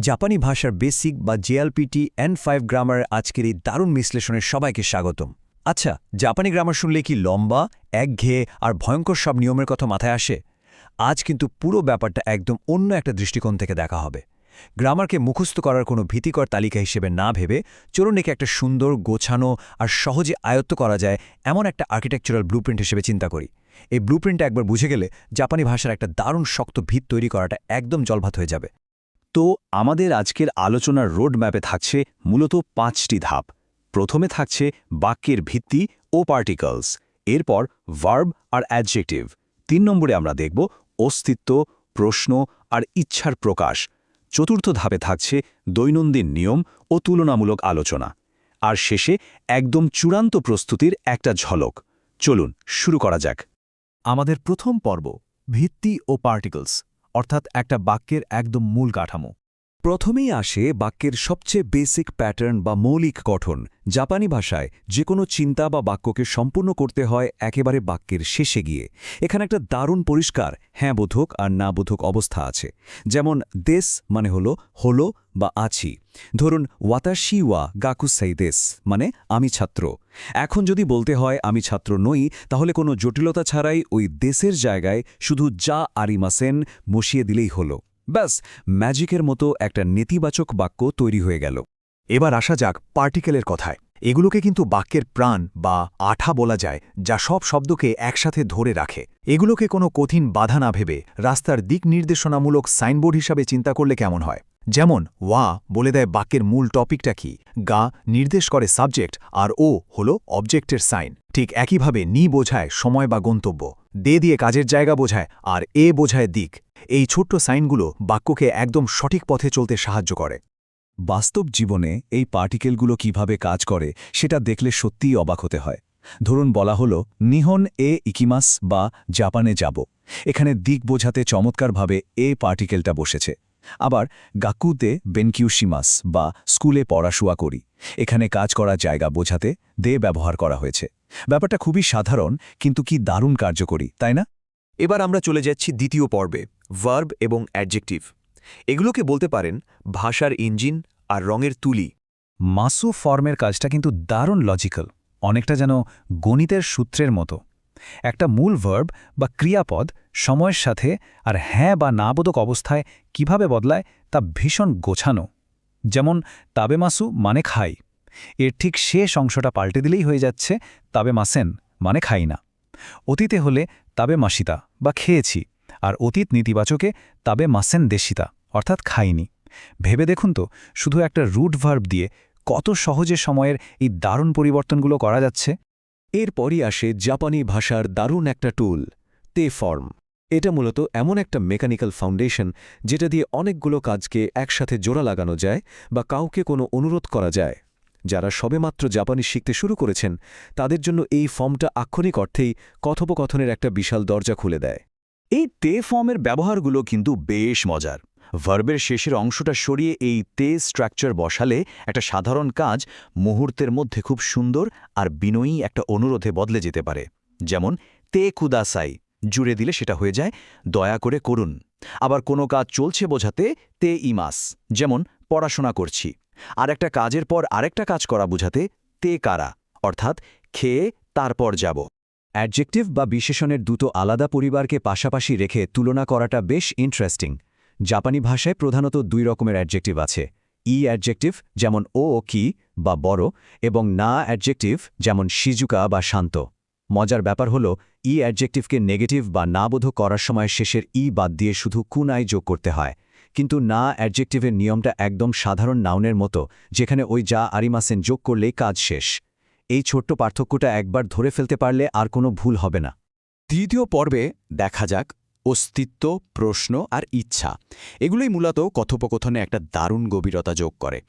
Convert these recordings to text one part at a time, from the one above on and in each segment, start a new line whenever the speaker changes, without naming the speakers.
জাপানি ভাষার বেসিক বা জেএলপিটি N5 গ্রামারের আজকের এই দারুণ বিশ্লেষণে সবাইকে স্বাগতম। আচ্ছা, জাপানি গ্রামার শুনলে কি লম্বা, একঘেয়ে আর ভয়ঙ্কর সব নিয়মের কথা মাথায় আসে? আজ কিন্তু পুরো ব্যাপারটা একদম অন্য একটা দৃষ্টিকোণ থেকে দেখা হবে। গ্রামারকে মুখস্থ করার কোনো ভীতিকর তালিকা হিসেবে না ভেবে চলুন একে একটা সুন্দর, গোছানো আর সহজে আয়ত্ত করা যায় এমন একটা আর্কিটেকচারাল ব্লুপ্রিন্ট হিসেবে চিন্তা করি। এই ব্লুপ্রিন্টটা একবার বুঝে গেলে জাপানি ভাষার একটা দারুণ শক্ত ভিত তৈরি করাটা একদম জলভাত হয়ে যাবে।
তো আমাদের আজকের আলোচনার রোড ম্যাপে থাকছে মূলত 5টি ধাপ। প্রথমে থাকছে বাক্যের ভিত্তি ও পার্টিকলস, এরপর ভার্ব আর অ্যাডজেক্টিভ। 3 নম্বরে আমরা দেখব অস্তিত্ব, প্রশ্ন আর ইচ্ছার প্রকাশ। চতুর্থ ধাপে থাকছে দৈনন্দিন নিয়ম ও তুলনামূলক আলোচনা। আর শেষে একদম চূড়ান্ত প্রস্তুতির একটা ঝলক। চলুন শুরু করা যাক।
আমাদের প্রথম পর্ব ভিত্তি ও পার্টিকলস, অর্থাৎ একটা বাক্যের একদম মূল কাঠামো।
প্রথমেই আসে বাক্যের সবচেয়ে বেসিক প্যাটার্ন বা মৌলিক গঠন। জাপানি ভাষায় যে কোনো চিন্তা বা বাক্যকে সম্পূর্ণ করতে হয় একেবারে বাক্যের শেষে গিয়ে। এখানে একটা দারুণ পরিষ্কার হ্যাঁ বোধক আর না বোধক অবস্থা আছে। যেমন দেশ মানে হলো বা আছি। ধরুন ওয়াতাশি ওয়া গাকুসাই দেশ মানে আমি ছাত্র। এখন যদি বলতে হয় আমি ছাত্র নই, তাহলে কোনো জটিলতা ছাড়াই ওই দেশের জায়গায় শুধু যা আরিমাসেন বসিয়ে দিলেই হলো। ব্যাস, ম্যাজিকের মতো একটা নেতিবাচক বাক্য তৈরি হয়ে গেল।
এবার আসা যাক পার্টিকেলের কথায়। এগুলোকে কিন্তু বাক্যের প্রাণ বা আঠা বলা যায়, যা সব শব্দকে একসাথে ধরে রাখে। এগুলোকে কোনো কঠিন বাধা না ভেবে রাস্তার দিক নির্দেশনামূলক সাইনবোর্ড হিসাবে চিন্তা করলে কেমন হয়? যেমন ওয়া বলে দেয় বাক্যের মূল টপিকটা কি, গা নির্দেশ করে সাবজেক্ট, আর ও হলো অবজেক্টের সাইন। ঠিক একইভাবে নি বোঝায় সময় বা গন্তব্য, দে দিয়ে কাজের জায়গা বোঝায়, আর এ বোঝায় দিক। এই ছোট্ট সাইনগুলো বাক্যকে একদম সঠিক পথে চলতে সাহায্য করে।
বাস্তব জীবনে এই পার্টিকেলগুলো কিভাবে কাজ করে সেটা দেখলে সত্যিই অবাক হতে হয়। ধরুন বলা হলো নিহন এ ইকিমাস বা জাপানে যাব। এখানে দিক বোঝাতে চমৎকারভাবে এ পার্টিকেলটা বসেছে। আবার গাকুতে বেনকিউশিমাস বা স্কুলে পড়াশোনা করি, এখানে কাজ করা জায়গা বোঝাতে দে ব্যবহার করা হয়েছে। ব্যাপারটা খুবই সাধারণ, কিন্তু কি দারুণ কার্যকরী, তাই না?
এবার আমরা চলে যাচ্ছি দ্বিতীয় পর্বে, ভার্ব এবং অ্যাডজেক্টিভ। এগুলোকে বলতে পারেন ভাষার ইঞ্জিন আর রঙের তুলি।
মাসু ফর্মের কাজটা কিন্তু দারুণ লজিক্যাল, অনেকটা যেন গণিতের সূত্রের মতো। একটা মূল ভার্ব বা ক্রিয়াপদ সময়ের সাথে আর হ্যাঁ বা না বোধক অবস্থায় কিভাবে বদলায় তা ভীষণ গোছানো। যেমন তাবে মাসু মানে খাই, এর ঠিক শেষ অংশটা পাল্টে দিলেই হয়ে যাচ্ছে তাবে মাসেন মানে খাই না। অতীতে হলে তাবে মাসিতা বা খেয়েছি, আর অতীত নীতিবাচকে তাবে মাসেন দেশিতা অর্থাৎ খাইনি। ভেবে দেখুন তো, শুধু একটা রুট ভার্ব দিয়ে কত সহজে সময়ের এই দারুণ পরিবর্তনগুলো করা যাচ্ছে।
এরপরই আসে জাপানি ভাষার দারুণ একটা টুল, তে ফর্ম। এটা মূলত এমন একটা মেকানিক্যাল ফাউন্ডেশন যেটা দিয়ে অনেকগুলো কাজকে একসাথে জোড়া লাগানো যায় বা কাউকে কোনো অনুরোধ করা যায়। যারা সবেমাত্র জাপানি শিখতে শুরু করেছেন তাদের জন্য এই ফর্মটা আক্ষরিক অর্থেই কথোপকথনের একটা বিশাল দরজা খুলে দেয়।
এই তে ফর্মের ব্যবহারগুলো কিন্তু বেশ মজার। ভার্বের শেষের অংশটা সরিয়ে এই তে স্ট্রাকচার বসালে একটা সাধারণ কাজ মুহূর্তের মধ্যে খুব সুন্দর আর বিনয়ী একটা অনুরোধে বদলে যেতে পারে। যেমন তে কুদাসাই জুড়ে দিলে সেটা হয়ে যায় দয়া করে করুন। আবার কোনো কাজ চলছে বোঝাতে তে ইমাস, যেমন পড়াশোনা করছি। আর একটা কাজের পর আরেকটা কাজ করা বোঝাতে তে কারা, অর্থাৎ খেয়ে তারপর যাব।
অ্যাডজেক্টিভ বা বিশেষণের দুটো আলাদা পরিবারকে পাশাপাশি রেখে তুলনা করাটা বেশ ইন্টারেস্টিং। জাপানি ভাষায় প্রধানত 2 রকমের অ্যাডজেক্টিভ আছে, ই অ্যাডজেক্টিভ যেমন ও কি বা বড়, এবং না অ্যাডজেক্টিভ যেমন শিজুকা বা শান্ত। মজার ব্যাপার হলো ই অ্যাডজেক্টিভকে নেগেটিভ বা না বোধক করার সময় শেষের ই বাদ দিয়ে শুধু কুনাই যোগ করতে হয়, কিন্তু না অ্যাডজেক্টিভের নিয়মটা একদম সাধারণ নাউনের মতো, যেখানে ওই যা আরিমাসেন যোগ করলেই কাজ শেষ। এই ছোট্ট পার্থক্যটা একবার ধরে ফেলতে পারলে আর কোনো ভুল হবে না।
তৃতীয় পর্বে দেখা যাক অস্তিত্ব, প্রশ্ন আর ইচ্ছা। এগুলোই মূলত কথোপকথনে একটা দারুণ গভীরতা যোগ করে।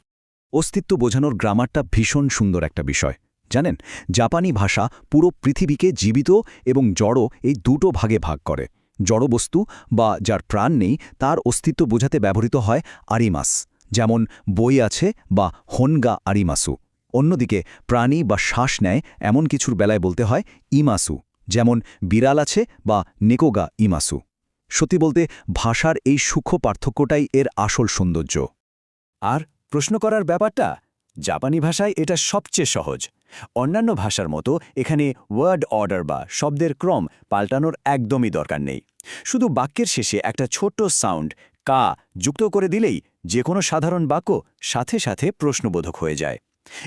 অস্তিত্ব বোঝানোর গ্রামারটা ভীষণ সুন্দর একটা বিষয়। জানেন, জাপানি ভাষা পুরো পৃথিবীকে জীবিত এবং জড় এই দুটো ভাগে ভাগ করে। জড় বস্তু বা যার প্রাণ নেই তার অস্তিত্ব বোঝাতে ব্যবহৃত হয় আরিমাস, যেমন বই আছে বা হনগা আরিমাসু। অন্যদিকে প্রাণী বা শ্বাস নেয় এমন কিছুর বেলায় বলতে হয় ইমাসু, যেমন বিড়াল আছে বা নেকোগা ইমাসু। সত্যি বলতে ভাষার এই সূক্ষ্ম পার্থক্যটাই এর আসল সৌন্দর্য। আর প্রশ্ন করার ব্যাপারটা জাপানি ভাষায় এটা সবচেয়ে সহজ। অন্যান্য ভাষার মতো এখানে ওয়ার্ড অর্ডার বা শব্দের ক্রম পাল্টানোর একদমই দরকার নেই। শুধু বাক্যের শেষে একটা ছোট্ট সাউন্ড কা যুক্ত করে দিলেই যে কোনো সাধারণ বাক্য সাথে সাথে প্রশ্নবোধক হয়ে যায়।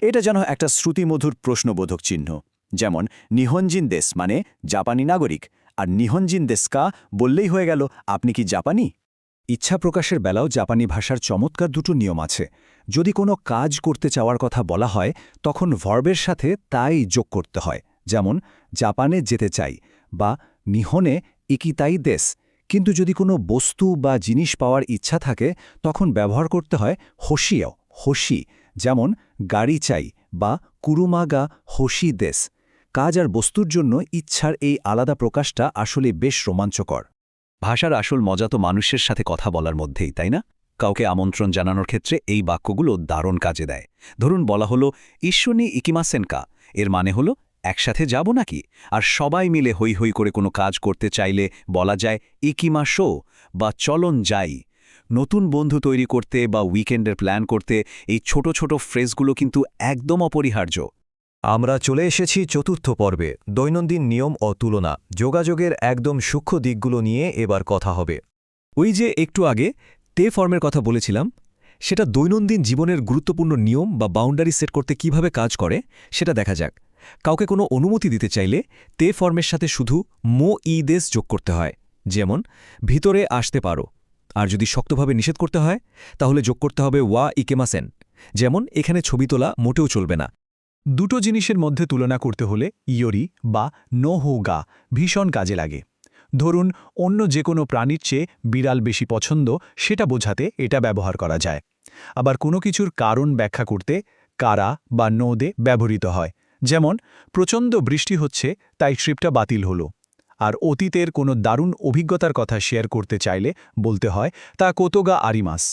এটা যেন একটা শ্রুতিমধুর প্রশ্নবোধক চিহ্ন। যেমন নিহনজিন দেশ মানে জাপানি নাগরিক, আর নিহনজিন দেশকা বললেই হয়ে গেল আপনি কি জাপানি।
ইচ্ছা প্রকাশের বেলাও জাপানি ভাষার চমৎকার দুটো নিয়ম আছে। যদি কোনো কাজ করতে চাওয়ার কথা বলা হয় তখন ভার্বের সাথে তাই যোগ করতে হয়। যেমন জাপানে যেতে চাই বা নিহনে ইকিতাই দেশ। কিন্তু যদি কোনো বস্তু বা জিনিস পাওয়ার ইচ্ছা থাকে তখন ব্যবহার করতে হয় হোশিও হোশি। যেমন গাড়ি চাই বা কুরুমাগা হোশি দেশ। কাজ আর বস্তুর জন্য ইচ্ছার এই আলাদা প্রকাশটা আসলে বেশ রোমাঞ্চকর। ভাষার আসল মজা তো মানুষের সাথে কথা বলার মধ্যেই, তাই না? কাউকে আমন্ত্রণ জানানোর ক্ষেত্রে এই বাক্যগুলো দারুণ কাজে দেয়। ধরুন বলা হলো ঈশ্বনী ইকিমাসেনকা, এর মানে হলো একসাথে যাব নাকি? আর সবাই মিলে হৈ হৈ করে কোনো কাজ করতে চাইলে বলা যায় ইকিমাশো বা চলন যাই। নতুন বন্ধু তৈরি করতে বা উইকেন্ডের প্ল্যান করতে এই ছোট ছোট ফ্রেজগুলো কিন্তু একদম অপরিহার্য।
আমরা চলে এসেছি চতুর্থ পর্বে, দৈনন্দিন নিয়ম ও তুলনা। যোগাযোগের একদম সূক্ষ্ম দিকগুলো নিয়ে এবার কথা হবে। ওই যে একটু আগে তে ফর্মের কথা বলেছিলাম, সেটা দৈনন্দিন জীবনের গুরুত্বপূর্ণ নিয়ম বা বাউন্ডারি সেট করতে কিভাবে কাজ করে সেটা দেখা যাক। কাউকে কোনো অনুমতি দিতে চাইলে তে ফর্মের সাথে শুধু মো ই দেশ যোগ করতে হয়। যেমন ভিতরে আসতে পারো। আর যদি শক্তভাবে নিষেধ করতে হয় তাহলে যোগ করতে হবে ওয়া ইকেমাসেন। যেমন এখানে ছবি তোলা মোটেও চলবে না।
দুটো জিনিসের মধ্যে তুলনা করতে হলে ইয়োরি বা নো হোগা ভীষণ কাজে লাগে। ধরুন অন্য যে কোনো প্রাণীর চেয়ে বিড়াল বেশি পছন্দ, সেটা বোঝাতে এটা ব্যবহার করা যায়। আবার কোনো কিছুর কারণ ব্যাখ্যা করতে কারা বা নো দে ব্যবহৃত হয়। যেমন প্রচণ্ড বৃষ্টি হচ্ছে তাই ট্রিপটা বাতিল হলো। আর অতীতের কোনো দারুণ অভিজ্ঞতার কথা শেয়ার করতে চাইলে বলতে হয় তা কোতোগা আরিমাস।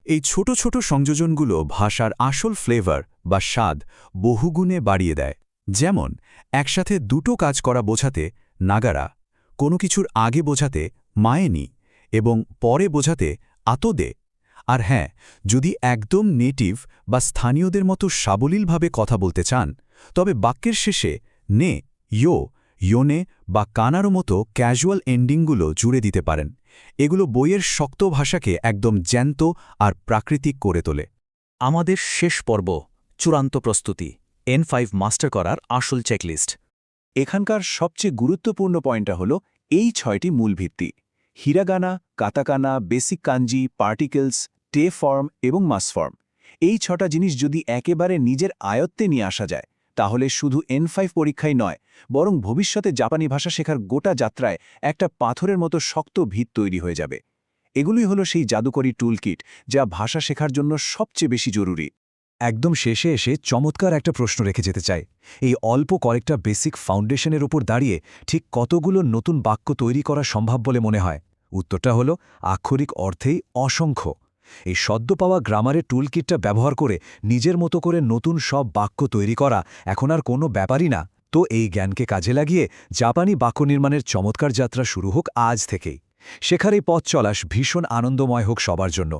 এই ছোট ছোট সংযোজনগুলো ভাষার আসল ফ্লেভার বা স্বাদ বহুগুণে বাড়িয়ে দেয়। যেমন একসাথে দুটো কাজ করা বোঝাতে নাগারা, কোনো কিছুর আগে বোঝাতে মায়েনি এবং পরে বোঝাতে আতদে। আর হ্যাঁ, যদি একদম নেটিভ বা স্থানীয়দের মতো সাবলীলভাবে কথা বলতে চান তবে বাক্যের শেষে নে, ইয়োনে বা কানারো মতো ক্যাজুয়াল এন্ডিংগুলো জুড়ে দিতে পারেন। এগুলো বইয়ের শক্ত ভাষাকে একদম জ্যান্ত আর প্রাকৃতিক করে তোলে।
আমাদের শেষ পর্ব, চূড়ান্ত প্রস্তুতি, N5 মাস্টার করার আসল চেকলিস্ট। এখানকার সবচেয়ে গুরুত্বপূর্ণ পয়েন্টটা হলো এই 6টি মূল ভিত্তি: হিরাগানা, কাতাকানা, বেসিক কাঞ্জি, পার্টিকেলস, টে ফর্ম এবং মাস ফর্ম। এই 6টা জিনিস যদি একেবারে নিজের আয়ত্তে নিয়ে আসা যায় তাহলে শুধু N5 পরীক্ষায় নয়, বরং ভবিষ্যতে জাপানি ভাষা শেখার গোটা যাত্রায় একটা পাথরের মতো শক্ত ভিত তৈরি হয়ে যাবে। এগুলোই হলো সেই জাদুকরী টুলকিট যা ভাষা শেখার জন্য সবচেয়ে বেশি জরুরি।
একদম শেষে এসে চমৎকার একটা প্রশ্ন রেখে যেতে চাই। এই অল্প কয়েকটা বেসিক ফাউন্ডেশনের ওপর দাঁড়িয়ে ঠিক কতগুলো নতুন বাক্য তৈরি করা সম্ভব বলে মনে হয়? উত্তরটা হলো আক্ষরিক অর্থেই অসংখ্য। এই সদ্য পাওয়া গ্রামারের টুলকিটটা ব্যবহার করে নিজের মতো করে নতুন সব বাক্য তৈরি করা এখন আর কোনো ব্যাপারই না। তো এই জ্ঞানকে কাজে লাগিয়ে জাপানি বাক্য নির্মাণের চমৎকার যাত্রা শুরু হোক আজ থেকেই। শেখার এই পথ চলাস ভীষণ আনন্দময় হোক সবার জন্য।